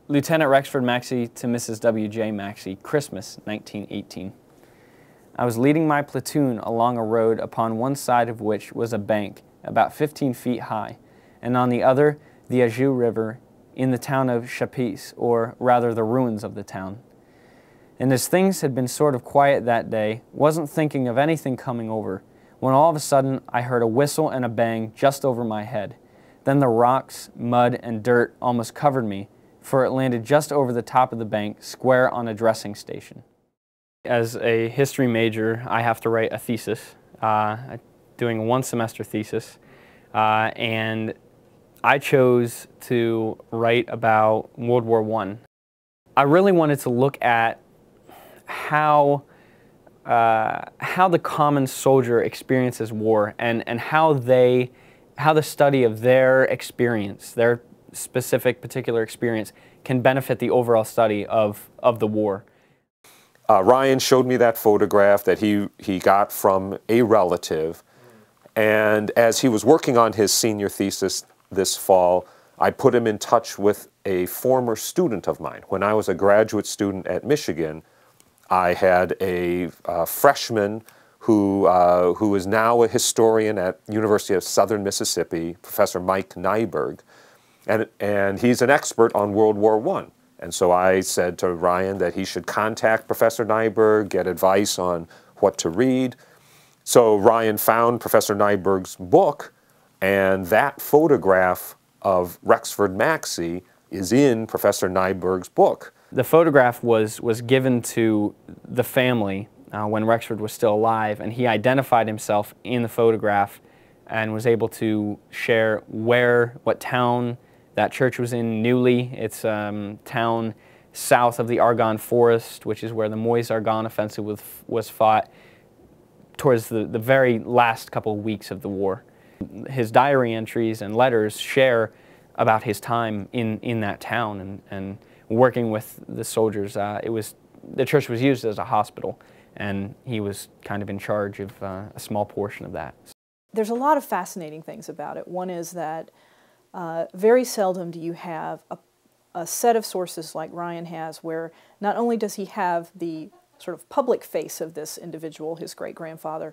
Lieutenant Rexford Maxey to Mrs. W.J. Maxey, Christmas, 1918. I was leading my platoon along a road upon one side of which was a bank about 15 feet high, and on the other the Azure River in the town of Chapis, or rather the ruins of the town. And as things had been sort of quiet that day, wasn't thinking of anything coming over, when all of a sudden I heard a whistle and a bang just over my head. Then the rocks, mud, and dirt almost covered me, for it landed just over the top of the bank, square on a dressing station. As a history major, I have to write a thesis, doing a one-semester thesis, and I chose to write about World War I. I really wanted to look at how the common soldier experiences war, and how the study of their experience, their specific particular experience, can benefit the overall study of the war. Ryan showed me that photograph that he got from a relative, and as he was working on his senior thesis this fall, I put him in touch with a former student of mine. When I was a graduate student at Michigan, I had a freshman who is now a historian at University of Southern Mississippi, Professor Mike Nyberg, and he's an expert on World War I. And so I said to Ryan that he should contact Professor Nyberg, get advice on what to read. So Ryan found Professor Nyberg's book, and that photograph of Rexford Maxey is in Professor Nyberg's book. The photograph was given to the family when Rexford was still alive, and he identified himself in the photograph and was able to share what town that church was in. Newly, it's a town south of the Argonne Forest, which is where the Meuse-Argonne offensive was fought towards the very last couple of weeks of the war. His diary entries and letters share about his time in that town and working with the soldiers. The church was used as a hospital, and he was kind of in charge of a small portion of that. There's a lot of fascinating things about it. One is that very seldom do you have a set of sources like Ryan has, where not only does he have the sort of public face of this individual, his great-grandfather,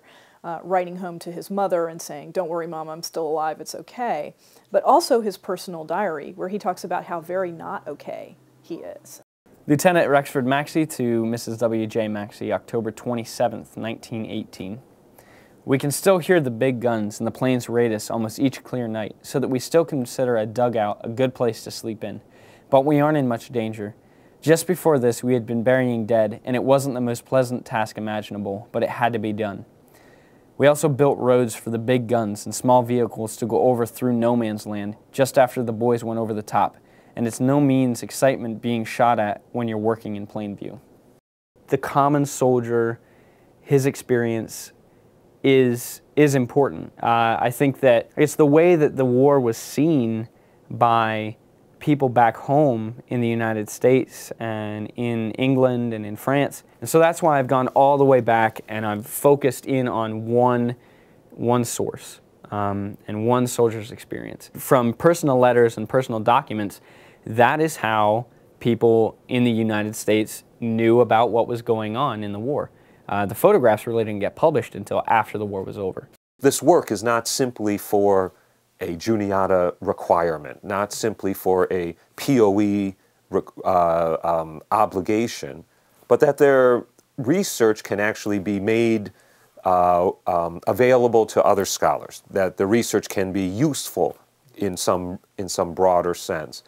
writing home to his mother and saying, "Don't worry, Mom, I'm still alive, it's okay," but also his personal diary, where he talks about how very not okay he is. Lieutenant Rexford Maxey to Mrs. W.J. Maxey, October 27th, 1918. We can still hear the big guns and the planes raid us almost each clear night, so that we still consider a dugout a good place to sleep in. But we aren't in much danger. Just before this, we had been burying dead, and it wasn't the most pleasant task imaginable, but it had to be done. We also built roads for the big guns and small vehicles to go over through no man's land just after the boys went over the top, and it's no means excitement being shot at when you're working in plain view. The common soldier, his experience is important. I think that it's the way that the war was seen by people back home in the United States and in England and in France. And so that's why I've gone all the way back, and I've focused in on one source and one soldier's experience. From personal letters and personal documents, that is how people in the United States knew about what was going on in the war. The photographs really didn't get published until after the war was over. This work is not simply for a Juniata requirement, not simply for a POE obligation, but that their research can actually be made available to other scholars, that the research can be useful in some broader sense.